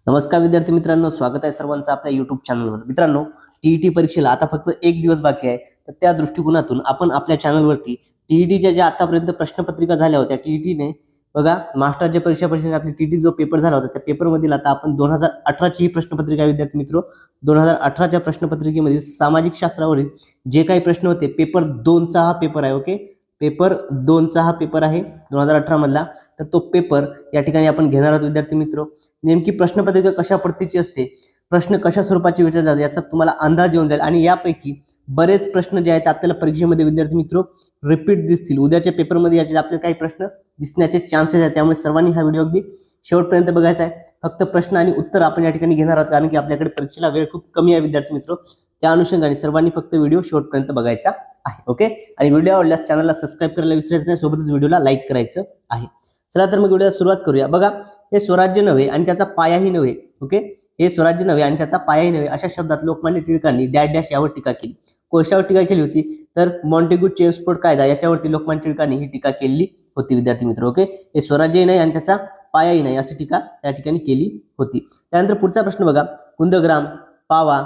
नमस्कार विद्यार्थी मित्रांनो, स्वागत आहे सर्वांचं आपल्या YouTube चॅनलवर। मित्रांनो, टीईटी परीक्षेला आता फक्त एक दिवस बाकी आहे, तर त्या दृष्टिकोनातून आपण आपल्या चॅनलवरती टीईटीच्या ज्या आतापर्यंत प्रश्नपत्रिका झाल्या होत्या, टीईटीने बघा मास्टर राज्य परीक्षा परिषदेने आपली टीईटी जो पेपर झाला होता, त्या पेपरमधील आता आपण 2018 ची प्रश्नपत्रिका विद्यार्थी मित्रो 2018 च्या प्रश्नपत्रिकेमधील सामाजिक शास्त्रावरील जे काही प्रश्न होते, पेपर 2 चा हा पेपर आहे। ओके, पेपर 2 चा हा पेपर आहे 2018 मधला। तर तो पेपर या ठिकाणी आपण घेणार आहोत विद्यार्थी मित्रो। नेमकी प्रश्नपत्रिका कशा पद्धतीची असते, प्रश्न कशा स्वरूपाचे विचारले जातात याचा तुम्हाला अंदाज येऊन जाईल। आणि यापैकी बरेच प्रश्न जे आहेत आपल्याला परीक्षेमध्ये विद्यार्थी मित्रो रिपीट दिसतील। उद्याच्या पेपरमध्ये याचे आपल्याला काही प्रश्न दिसण्याचे चान्सेस आहेत, त्यामुळे सर्वांनी हा व्हिडिओ अगदी शेवटपर्यंत बघायचा आहे। फक्त प्रश्न आणि उत्तर आपण या ठिकाणी घेणार आहोत, कारण की आपल्याकडे परीक्षेला वेळ खूप कमी आहे विद्यार्थी मित्रो। त्या अनुषंगाने सर्वांनी फक्त व्हिडिओ शेवटपर्यंत बघायचा आहे। ओके, आणि व्हिडिओ आवडल्यास चॅनलला सबस्क्राइब करायला विसरायचं नाही, सोबतच व्हिडिओला लाईक करायचं आहे। चला तर मग व्हिडिओला सुरुवात करूया। बघा, हे स्वराज्य नव्हे आणि त्याचा पायाही नव्हे। ओके, हे स्वराज्य नव्हे आणि त्याचा पायाही नव्हे अशा शब्दात लोकमान्य टिळकांनी डॅश डॅश यावर टीका केली। कोशावर टीका केली होती, तर मॉन्टेग्यू चेम्सफोर्ड कायदा याच्यावरती लोकमान्य टिळकांनी ही टीका केली होती विद्यार्थी मित्र। ओके, हे स्वराज्यही नाही आणि त्याचा पायाही नाही अशी टीका त्या ठिकाणी केली होती। त्यानंतर पुढचा प्रश्न बघा, कुंदग्राम, पावा,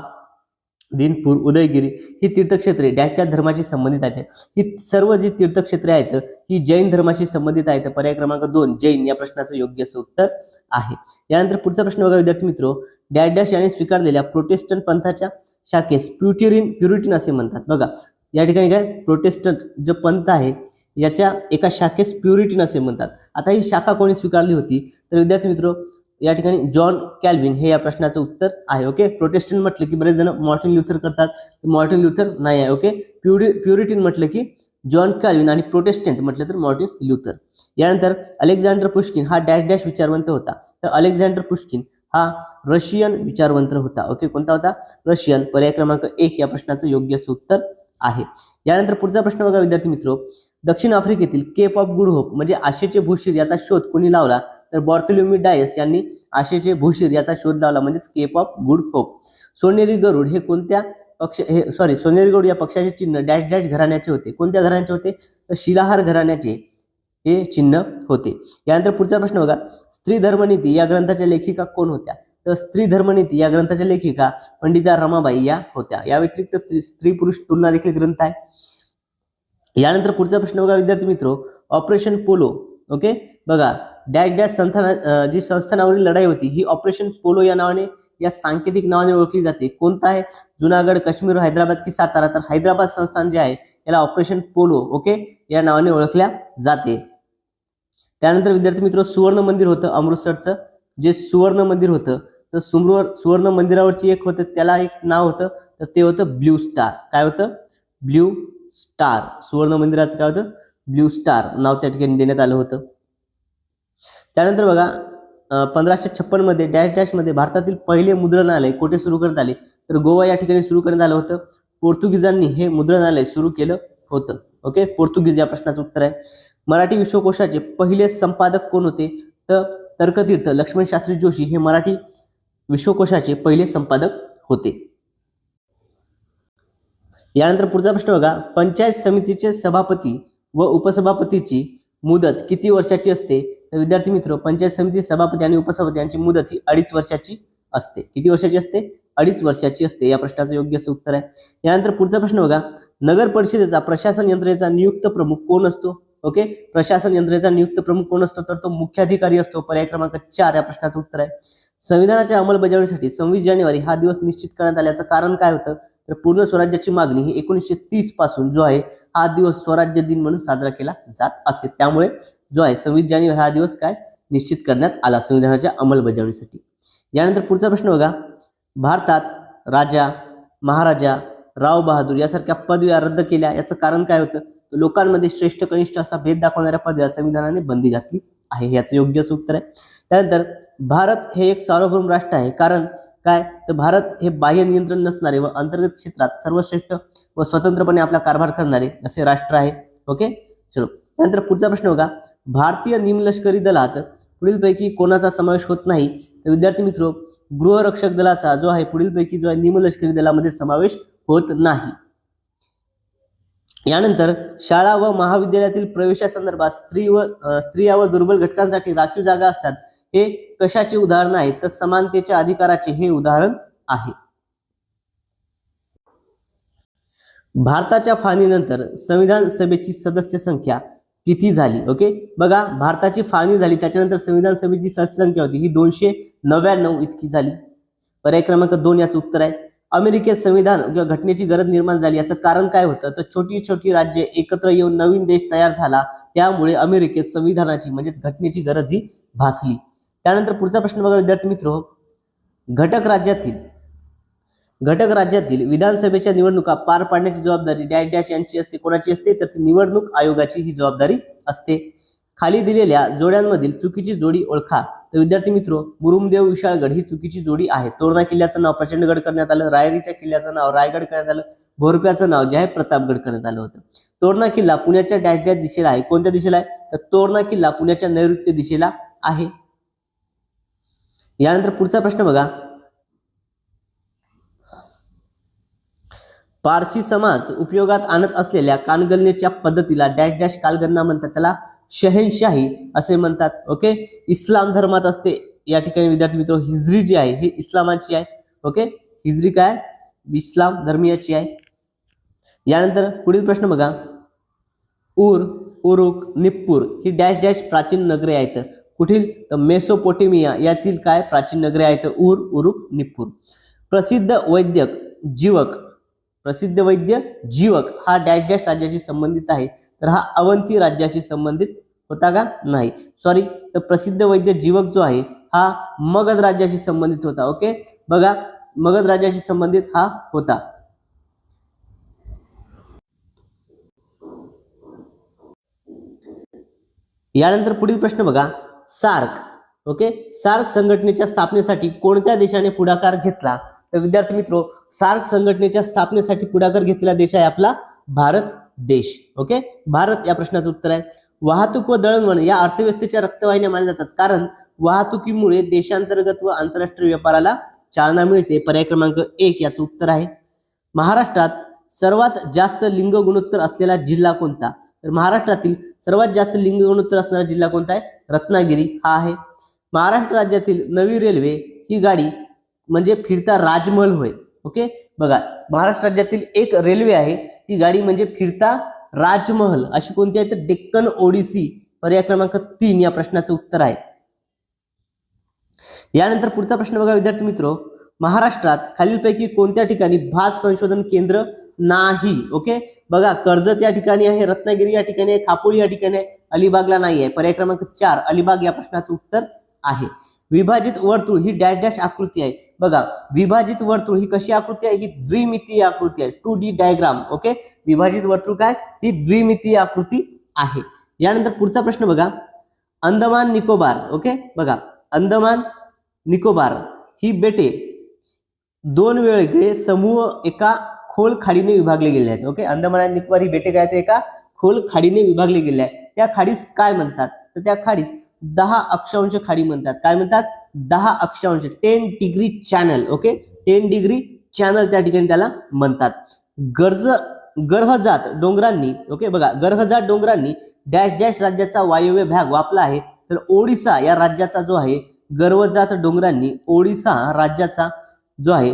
दिनपूर, उदयगिरी ही तीर्थक्षेत्रे डॅशच्या धर्माशी संबंधित आहेत। ही सर्व जी तीर्थक्षेत्रे आहेत ही जैन धर्माशी संबंधित आहेत। पर्याय क्रमांक 2 जैन या प्रश्नाचं योग्य असं उत्तर आहे। यानंतर पुढचा प्रश्न बघा विद्यार्थी मित्रो, डॅश डॅश याने स्वीकारलेल्या प्रोटेस्टंट पंथाच्या शाखेस प्युरिटन असे म्हणतात। बघा, या ठिकाणी काय प्रोटेस्टंट जो पंथ आहे याच्या एका शाखेस प्युरिटन असे म्हणतात। आता ही शाखा कोणी स्वीकारली होती, तर विद्यार्थी मित्रो या ठिकाणी जॉन कॅल्विन हे या प्रश्नाचं उत्तर आहे। ओके, प्रोटेस्टंट म्हटलं की बरेच जण मार्टिन ल्युथर करतात, मार्टिन ल्युथर नाही आहे। ओके, प्युरिटन म्हटलं की जॉन कॅल्विन आणि प्रोटेस्टंट म्हटलं तर मार्टिन ल्युथर। यानंतर अलेक्झांडर पुश्किन हा डॅश डॅश विचारवंत होता, तर अलेक्झांडर पुश्किन हा रशियन विचारवंत होता। ओके, कोणता होता? रशियन। पर्याय क्रमांक 1 या प्रश्नाचं योग्य असं उत्तर आहे। यानंतर पुढचा प्रश्न बघा विद्यार्थी मित्रो, दक्षिण आफ्रिकेतील केप ऑफ गुड होप म्हणजे आशेचे भूशिर याचा शोध कोणी लावला, तर बॉर्थोलोम्यू डायस यांनी आशेचे भूशिर याचा शोध लावला, म्हणजेच केप ऑफ गुड होप। सोनेरी गरुड हे कोणत्या पक्ष सोनेरी गरुड या पक्षाचे चिन्ह डॅश डॅश घराण्याचे होते। कोणत्या घराण्याचे होते? तर शिलाहार घराण्याचे हे चिन्ह होते। यानंतर पुढचा प्रश्न बघा, स्त्री धर्मनीती या ग्रंथाच्या लेखिका कोण होत्या, तर स्त्री धर्मनीती या ग्रंथाच्या लेखिका पंडिता रमाबाई या होत्या। या व्यतिरिक्त स्त्री पुरुष तुलना देखील ग्रंथ आहे। यानंतर पुढचा प्रश्न बघा विद्यार्थी मित्रो, ऑपरेशन पोलो। ओके, बघा डॅश डॅश जी संस्थानावरील लढाई होती ही ऑपरेशन पोलो या नावाने या सांकेतिक नावाने ओळखली जाते। कोणता आहे? जुनागड, काश्मीर, हैदराबाद की सातारा? तर हैदराबाद संस्थान जे आहे याला ऑपरेशन पोलो ओके या नावाने ओळखल्या जाते। त्यानंतर विद्यार्थी मित्र सुवर्ण मंदिर होतं अमृतसरचं, जे सुवर्ण मंदिर होतं तर सुवर्ण मंदिरावरची एक होतं त्याला एक नाव होतं, तर ते होतं ब्ल्यू स्टार। काय होतं? Blue star. सुवर्ण मंदिराचं काय होतं? ब्ल्यू स्टार नाव त्या ठिकाणी देण्यात आलं होतं। त्यानंतर बघा 1556 मध्ये डॅश डॅश मध्ये भारतातील पहिले मुद्रणालय कुठे सुरू करण्यात आले, तर गोवा या ठिकाणी सुरू करण्यात आलं होतं। पोर्तुगीजांनी हे मुद्रणालय सुरू केलं होतं। ओके, पोर्तुगीज या प्रश्नाचं उत्तर आहे। मराठी विश्वकोशाचे पहिले संपादक कोण होते, तर तर्कतीर्थ लक्ष्मण शास्त्री जोशी हे मराठी विश्वकोशाचे पहिले संपादक होते। यानंतर पुढचा प्रश्न बघा, पंचायत समितीचे सभापती व उपसभापतीची मुदत किती वर्षाची असते, तर विद्यार्थी मित्र पंचायत समिती सभापती आणि उपसभापती यांची मुदत ही 2.5 वर्षाची असते। किती वर्षाची असते? 2.5 वर्षाची असते। या प्रश्नाचं योग्य असं उत्तर आहे। यानंतर पुढचा प्रश्न बघा, नगर परिषदेचा प्रशासन यंत्रणेचा नियुक्त प्रमुख कोण असतो? ओके, प्रशासन यंत्रणेचा नियुक्त प्रमुख कोण असतो, तर तो मुख्याधिकारी असतो। पर्याय क्रमांक 4 या प्रश्नाचं उत्तर आहे। संविधानाच्या अंमलबजावणीसाठी 26 जानेवारी हा दिवस निश्चित करण्यात आल्याचं कारण काय होतं, तर पूर्ण स्वराज्याची मागणी ही 1930 पासून जो आहे हा दिवस स्वराज्य दिन म्हणून साजरा केला जात असे। त्यामुळे जो आहे 26 जानेवारी हा दिवस काय निश्चित करण्यात आला संविधानाच्या अंमलबजावणीसाठी। यानंतर पुढचा प्रश्न बघा, भारतात राजा, महाराजा, राव बहादूर यासारख्या पदव्या रद्द केल्या याचं कारण काय होतं, तर लोकांमध्ये श्रेष्ठ कनिष्ठ असा भेद दाखवणाऱ्या पदव्या संविधानाने बंदी घातली आहे। याचं योग्य असं उत्तर आहे। त्यानंतर भारत हे एक सार्वभौम राष्ट्र आहे, कारण काय, तर भारत हे बाह्य नियंत्रण नसणारे व अंतर्गत क्षेत्रात सर्वश्रेष्ठ व स्वतंत्रपणे आपला कारभार करणारे असे राष्ट्र आहे। ओके, चलो त्यानंतर पुढचा प्रश्न बघा, भारतीय निमलष्करी दलात पुढीलपैकी कोणाचा समावेश होत नाही, तर विद्यार्थी मित्रो गृहरक्षक दलाचा जो आहे पुढीलपैकी जो आहे निमलष्करी दलामध्ये समावेश होत नाही। यानंतर शाळा व महाविद्यालयातील प्रवेशासंदर्भात स्त्रिया व दुर्बल घटकांसाठी राखीव जागा असतात हे कशाचे उदाहरण आहे? तर समानतेच्या अधिकाराचे हे उदाहरण आहे. भारताच्या फाळणीनंतर संविधान सभेची सदस्य संख्या किती झाली? ओके, बघा भारताची फाळणी झाली त्याच्यानंतर संविधान सभेची सदस्य संख्या होती ही 299 इतकी झाली. पर्याय क्रमांक 2 याचं उत्तर आहे. अमेरिकेत संविधान किंवा घटनेची गरज निर्माण झाली याचं कारण काय होतं? तर छोटी छोटी राज्ये एकत्र येऊन नवीन देश तयार झाला, त्यामुळे अमेरिकेत संविधानाची म्हणजेच घटनेची गरज ही भासली. त्यानंतर पुढचा प्रश्न बघा विद्यार्थी मित्र, घटक राज्यातील विधानसभेच्या निवडणुका पार पाडण्याची जबाबदारी डॅश डॅश यांची असते. कोणाची असते? तर ती निवडणूक आयोगाची ही जबाबदारी असते. खाली दिलेल्या जोड्यांमधील चुकीची जोडी ओळखा. तर विद्यार्थी मित्र, मुरुमदेव विशाळगड ही चुकीची जोडी आहे. तोरणा किल्ल्याचं नाव प्रचंडगड करण्यात आलं, रायरीच्या किल्ल्याचं नाव रायगड करण्यात आलं, भोरप्याचं नाव जे आहे प्रतापगड करण्यात आलं होतं. तोरणा किल्ला पुण्याच्या डॅश डॅश दिशेला आहे. कोणत्या दिशेला आहे? तर तोरणा किल्ला पुण्याच्या नैऋत्य दिशेला आहे. यानंतर पुढचा प्रश्न बघा, पारसी समाज उपयोगात आणत असलेल्या कानगणनेच्या पद्धतीला डॅश डॅश कालगणना म्हणतात, त्याला शहेनशाही असे म्हणतात. ओके, इस्लाम धर्मात असते या ठिकाणी विद्यार्थी मित्र. हिजरी जी आहे ही इस्लामाची आहे. ओके, हिजरी काय? इस्लाम धर्मीयाची आहे. यानंतर पुढील प्रश्न बघा, उरुक, निप्पूर ही डॅश डॅश प्राचीन नगरे आहेत. कुठील? तर मेसोपोटेमिया यातील काय प्राचीन नगरे आहेत? उरुक, निप्पूर. प्रसिद्ध वैद्य जीवक हा डॅश डॅश राज्याशी संबंधित आहे. तर हा अवंती राज्याशी संबंधित होता का? नाही, सॉरी. तर प्रसिद्ध वैद्य जीवक जो आहे हा मगध राज्याशी संबंधित होता. ओके, बघा मगध राज्याशी संबंधित हा होता. यानंतर पुढील प्रश्न बघा, सार्क. ओके, सार्क संघटनेच्या स्थापनेसाठी कोणत्या देशाने पुढाकार घेतला? तर विद्यार्थी मित्र, सार्क संघटनेच्या स्थापनेसाठी पुढाकार घेतलेला देश आहे आपला भारत देश. ओके, भारत या प्रश्नाचं उत्तर आहे. वाहतूक व दळणवळण या अर्थव्यवस्थेच्या रक्तवाहिन्या मानल्या जातात, कारण वाहतुकीमुळे देशांतर्गत व आंतरराष्ट्रीय व्यापाराला चालना मिळते. पर्याय क्रमांक 1 याचं उत्तर आहे. महाराष्ट्रात सर्वात जास्त लिंग गुणोत्तर असलेला जिल्हा कोणता? तर महाराष्ट्रातील सर्वात जास्त लिंग गुणोत्तर असणारा जिल्हा कोणता आहे? रत्नागिरी हा आहे. महाराष्ट्र राज्यातील नवी रेल्वे ही गाडी म्हणजे फिरता राजमहल होय. ओके, बघा महाराष्ट्र राज्यातील एक रेल्वे आहे ती गाडी म्हणजे फिरता राजमहल. अशी कोणती आहे? तर डेक्कन ओडिसी. पर्याय क्रमांक 3 या प्रश्नाचं उत्तर आहे. यानंतर पुढचा प्रश्न बघा विद्यार्थी मित्र, महाराष्ट्रात खालीलपैकी कोणत्या ठिकाणी भात संशोधन केंद्र नाही? ओके, बघा कर्जत या ठिकाणी आहे, रत्नागिरी या ठिकाणी आहे, खापोळी या ठिकाणी आहे, अलिबागला नाही आहे. पर्याय क्रमांक 4 अलिबाग या प्रश्नाचं उत्तर आहे. विभाजित वर्तुळ ही डॅश डॅश आकृती आहे. बघा विभाजित वर्तुळ ही कशी आकृती आहे? ही द्विमितीय आकृती आहे, 2D डायग्राम. ओके, विभाजित वर्तुळ काय? ही द्विमितीय आकृती आहे. यानंतर पुढचा प्रश्न बघा, अंदमान निकोबार. ओके, बघा अंदमान निकोबार ही बेटे 2 वेगळे समूह एका खोल खाडीने विभागले गेले आहेत. ओके, अंदमान आणि निकोबार ही बेटे काय आहेत? एका खोल खाडीने विभागले गेले आहेत. त्या खाडीस काय म्हणतात? तर त्या खाडीस 10 अक्षांश खाडी म्हणतात. काय म्हणतात? 10 अक्षांश, 10 degree channel. Okay, 10 degree channel त्या ठिकाणी त्याला म्हणतात. गर्हजात डोंगरांनी, ओके बघा गर्हजात डोंगरांनी डॅश डॅश राज्याचा वायव्य भाग व्यापला आहे. तर ओडिसा या राज्याचा जो आहे गर्हजात डोंगरांनी ओडिसा राज्याचा जो आहे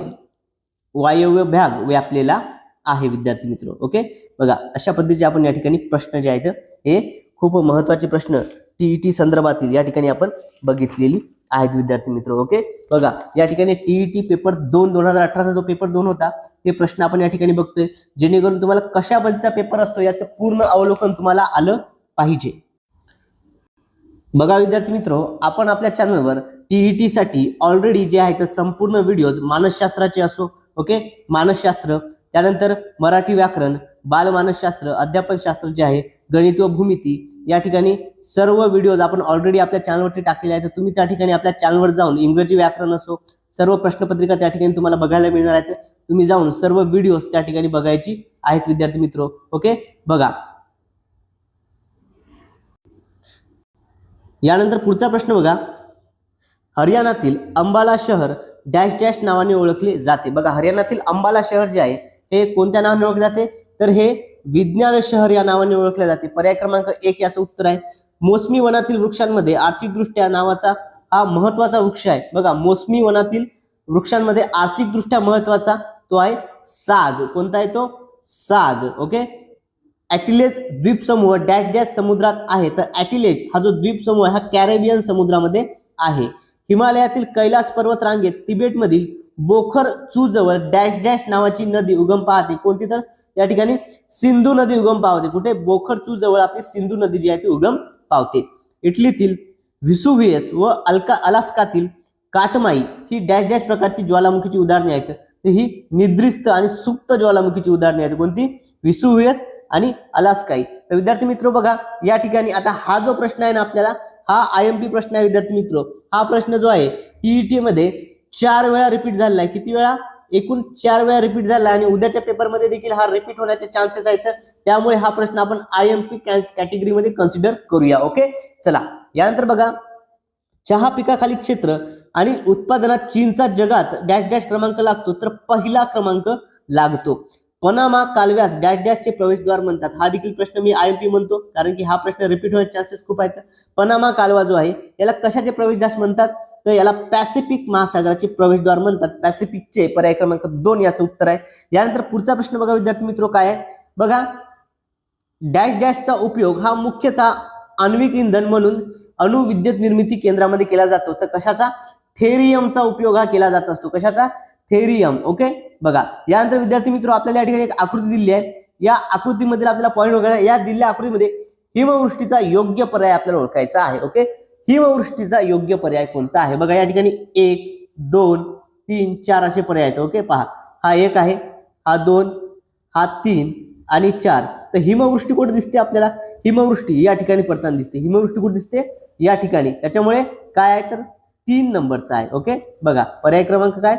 वायव्य भाग व्यापलेला आहे विद्यार्थी मित्र. ओके, बघा अशा पद्धतीचे आपण या ठिकाणी प्रश्न जे आहेत हे खूप महत्त्वाचे प्रश्न टीईटी संदर्भातील या ठिकाणी आपण बघितलेली आहेत विद्यार्थी मित्र. ओके, बघा या ठिकाणी टीईटी पेपर 2 2018चा जो पेपर 2 होता ते प्रश्न आपण या ठिकाणी बघतोय, जेणेकरून तुम्हाला कशा पद्धतीचा पेपर असतो याचं पूर्ण अवलोकन तुम्हाला आलं पाहिजे. बघा विद्यार्थी मित्र, आपण आपल्या चॅनलवर टीईटी साठी ऑलरेडी जे आहे ते संपूर्ण व्हिडिओज मानसशास्त्राचे असो, ओके मानसशास्त्र, त्यानंतर मराठी व्याकरण, बालमानसशास्त्र, अध्यापनशास्त्र जे आहे, गणित व भूमिती या ठिकाणी सर्व व्हिडिओज आपण ऑलरेडी आपल्या चॅनलवरती टाकलेले आहेत. तुम्ही त्या ठिकाणी आपल्या चॅनलवर जाऊन इंग्रजी व्याकरण असो सर्व प्रश्नपत्रिका त्या ठिकाणी तुम्हाला बघायला मिळणार आहेत. तुम्ही जाऊन सर्व व्हिडिओज त्या ठिकाणी बघायची आहेत विद्यार्थी मित्र. ओके, बघा यानंतर पुढचा प्रश्न बघा, हरियाणातील अंबाला शहर डॅश डॅश नावाने ओळखले जाते. बघा हरियाणातील अंबाला शहर जे आहे हे कोणत्या नावाने ओळखले जाते? तर हे विज्ञान शहर या नावाने ओळखले जाते. पर्याय क्रमांक 1 याचं उत्तर आहे. मोसमी वनातील वृक्षांमध्ये आर्थिकदृष्ट्या नावाचा हा महत्वाचा वृक्ष आहे बघा. मोसमी वनातील वृक्षांमध्ये आर्थिकदृष्ट्या महत्वाचा तो आहे साग. कोणता आहे तो? साग. ओके. ॲटिलेज द्वीपसमूह डॅश डॅश समुद्रात आहे. तर ॲटिलेज हा जो द्वीपसमूह हा कॅरेबियन समुद्रामध्ये आहे. हिमालयातील कैलास पर्वत रांगेत तिबेटमधील बोखर चू जवळ डॅश डॅश नावाची नदी उगम पाहते. कोणती? तर या ठिकाणी सिंधू नदी उगम पावते. कुठे? बोखर चू जवळ आपली सिंधू नदी जी आहे ती उगम पावते. इटलीतील व्हिसुव्हियस व अलास्कातील काटमाई ही डॅश डॅश प्रकारची ज्वालामुखीची उदाहरणे आहेत. तर ही निद्रिस्त आणि सुप्त ज्वालामुखीची उदाहरणे आहेत. कोणती? व्हिसुव्हियस आणि अलास्काई. तर विद्यार्थी मित्र बघा या ठिकाणी आता हा जो प्रश्न आहे ना आपल्याला हा IMP प्रश्न आहे विद्यार्थी मित्र. हा प्रश्न जो आहे TET मध्ये 4 वेळा रिपीट झालेला आहे. किती वेळा? एकूण 4 वेळा रिपीट झाला आणि उद्याच्या पेपरमध्ये देखील हा रिपीट होण्याचे चान्सेस आहेत. त्यामुळे हा प्रश्न आपण IMP कॅटेगरीमध्ये कन्सिडर करूया. ओके. चला यानंतर बघा चहा पिकाखाली क्षेत्र आणि उत्पादनात चीनचा जगात डॅश डॅश क्रमांक लागतो. तर पहिला क्रमांक लागतो. पनामा कालव्यास डॅश डॅशचे प्रवेशद्वार म्हणतात. हा देखील प्रश्न मी IMP म्हणतो कारण की हा प्रश्न रिपीट होण्याचे चान्सेस खूप आहेत. पनामा कालवा जो आहे याला कशाचे प्रवेशद्वार म्हणतात? तर याला पॅसिफिक महासागराचे प्रवेशद्वार म्हणतात. पॅसिफिकचे पर्याय क्रमांक 2 याचं उत्तर आहे. यानंतर पुढचा प्रश्न बघा विद्यार्थी मित्र काय आहे बघा. डॅश डॅशचा उपयोग हा मुख्यतः आण्विक इंधन म्हणून अणुविद्युत निर्मिती केंद्रामध्ये केला जातो. तर कशाचा? थेरियमचा उपयोग हा केला जात असतो. कशाचा? थेरियम. ओके. बघा यानंतर विद्यार्थी मित्र आपल्याला या ठिकाणी एक आकृती दिली आहे. या आकृतीमध्ये आपल्याला पॉईंट वगैरे या दिलेल्या आकृतीमध्ये हिमवृष्टीचा योग्य पर्याय आपल्याला ओळखायचा आहे. ओके. हिमवृष्टीचा योग्य पर्याय कोणता आहे? बघा या ठिकाणी 1 2 3 4 असे पर्याय आहेत. ओके. पहा हा 1 आहे, हा 2, हा 3 आणि 4. तर हिमवृष्टी कुठे दिसते आपल्याला? हिमवृष्टी या ठिकाणी पडताना दिसते. हिमवृष्टी कुठे दिसते? या ठिकाणी. त्याच्यामुळे काय आहे तर 3 नंबरचा आहे. ओके. बघा पर्याय क्रमांक काय?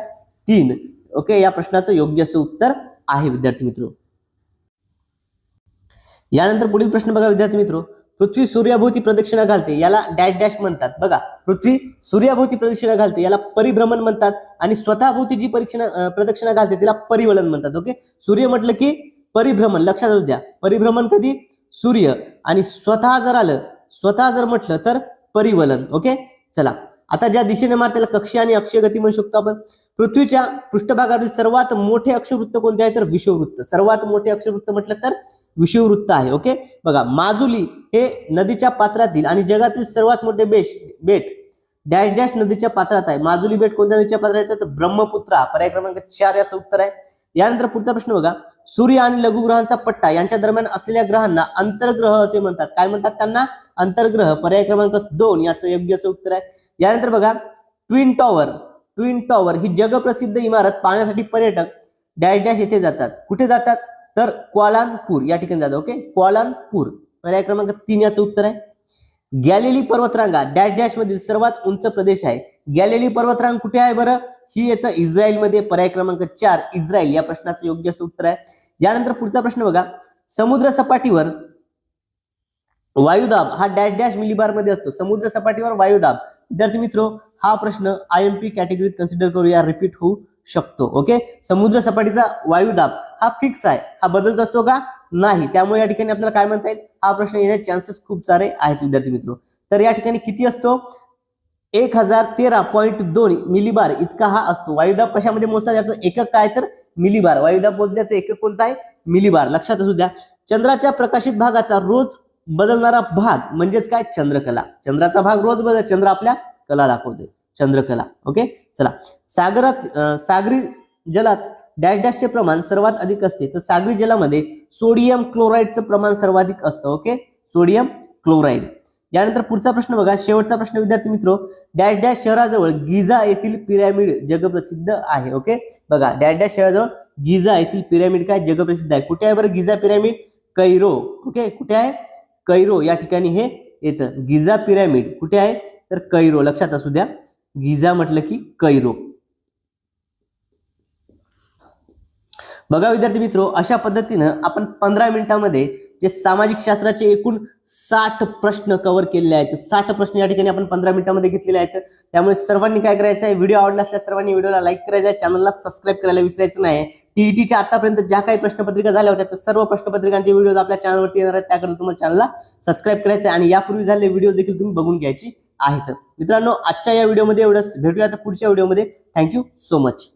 3. ओके. या प्रश्नाचं योग्य असं उत्तर आहे विद्यार्थी मित्र. यानंतर पुढील प्रश्न बघा विद्यार्थी मित्र. पृथ्वी सूर्याभोवती प्रदक्षिणा घालते याला डॅश डॅश म्हणतात. बघा पृथ्वी सूर्याभोवती प्रदक्षिणा घालते याला परिभ्रमण म्हणतात आणि स्वतःभोवती जी प्रदक्षिणा घालते तिला परिवलन म्हणतात. ओके. सूर्य म्हटलं की परिभ्रमण लक्षात असू द्या. परिभ्रमण कधी? सूर्य. आणि स्वतः जर आलं, स्वतः जर म्हटलं तर परिवलन. ओके. चला आता ज्या दिशेने मार त्याला कक्षीय आणि अक्षीय गती म्हणू शकतो आपण. पृथ्वीच्या पृष्ठभागावरील सर्वात मोठे अक्षवृत्त कोणते आहे तर विषुववृत्त. सर्वात मोठे अक्षवृत्त म्हटलं तर विषुववृत्त आहे. ओके. बघा माजुली हे नदीच्या पात्रातील आणि जगातील सर्वात मोठे बेट डॅश डॅश नदीच्या पात्रात आहे. माजुली बेट कोणत्या नदीच्या पात्रात आहे तर ब्रह्मपुत्रा. पर्याय क्रमांक 4 याचं उत्तर आहे. यानंतर पुढचा प्रश्न बघा. सूर्य आणि लघुग्रहांचा पट्टा यांच्या दरम्यान असलेल्या ग्रहांना अंतर्ग्रह असे म्हणतात. काय म्हणतात त्यांना? अंतर्ग्रह. पर्याय क्रमांक 2 याचं योग्य असं उत्तर आहे. यानंतर बघा ट्विन टॉवर ही जगप्रसिद्ध इमारत पाहण्यासाठी पर्यटक डॅश डॅश येथे जातात. कुठे जातात तर क्वालालंपूर या ठिकाणी जातात. ओके. क्वालालंपूर. पर्याय क्रमांक 3 याचं उत्तर आहे. गॅलिली पर्वतरांगा डॅश डॅश मधील सर्वात उंच प्रदेश आहे. गॅलिली पर्वतरांग कुठे आहे बरं? ही येतं इस्रायलमध्ये. पर्याय क्रमांक 4 इस्रायल या प्रश्नाचं योग्य असं उत्तर आहे. यानंतर पुढचा प्रश्न बघा. समुद्र सपाटीवर वायुदाब हा डॅश डॅश मिलीबार मध्ये असतो. समुद्र सपाटीवर वायुदाब विद्यार्थी मित्र हा प्रश्न IMP कॅटेगरीत कन्सिडर करूया. रिपीट होऊ शकतो. ओके. समुद्र सपाटीचा वायुदाब हा फिक्स आहे. हा बदलत असतो का? नाही. त्यामुळे या ठिकाणी आपल्याला काय म्हणता येईल? हा प्रश्न येण्याचे चान्सेस खूप सारे आहेत विद्यार्थी मित्र. तर या ठिकाणी किती असतो? 1013.2 मिलीबार इतका हा असतो. वायुदाब कशामध्ये मोजतात? याचं एकक काय तर मिलीबार. वायुदाब मोजण्याचं एकक कोणता आहे? मिलीबार. लक्षात असू द्या. चंद्राच्या प्रकाशित भागाचा रोज बदलणारा भाग म्हणजेच काय? चंद्रकला. चंद्राचा भाग रोज बदल. चंद्र आपल्या कला दाखवते. चंद्रकला. ओके. चला सागरी जलात डॅश डॅशचे प्रमाण सर्वात अधिक असते. तर सागरी जलामध्ये सोडियम क्लोराईडचं प्रमाण सर्वाधिक असतं. ओके. Sodium chloride. यानंतर पुढचा प्रश्न बघा. शेवटचा प्रश्न विद्यार्थी मित्र. डॅश डॅश शहराजवळ गिझा येथील पिरॅमिड जगप्रसिद्ध आहे. ओके. बघा डॅश डॅश शहराजवळ गिझा येथील पिरॅमिड काय जगप्रसिद्ध आहे. कुठे आहे बरं गिझा पिरॅमिड? कैरो. ओके. कुठे आहे? कैरो या ठिकाणी हे येतं. गिझा पिरॅमिड कुठे आहे तर कैरो. लक्षात असू द्या. गिझा म्हटलं की कैरो. बघा विद्यार्थी मित्र अशा पद्धतीनं आपण 15 मिनिटांमध्ये जे सामाजिक शास्त्राचे एकूण 60 प्रश्न कव्हर केलेले आहेत. 60 प्रश्न या ठिकाणी आपण 15 मिनिटांमध्ये घेतलेले आहेत. त्यामुळे सर्वांनी काय करायचं आहे? व्हिडिओ आवडला असल्यास सर्वांनी व्हिडिओला लाईक करायचं आहे. चॅनलला सबस्क्राईब करायला विसरायचं नाही. TETच्या आतापर्यंत ज्या काही प्रश्नपत्रिका झाल्या होत्या तर सर्व प्रश्नपत्रिकांचे व्हिडिओ आपल्या चॅनलवरती येणार आहेत. त्याकरता तुम्हाला चॅनलला सबस्क्राईब करायचं आहे आणि यापूर्वी झालेले व्हिडिओ देखील तुम्ही बघून घ्यायची आहेत. मित्रांनो, आजच्या या व्हिडिओमध्ये एवढंच. भेटूया आता पुढच्या व्हिडिओमध्ये. Thank you so much.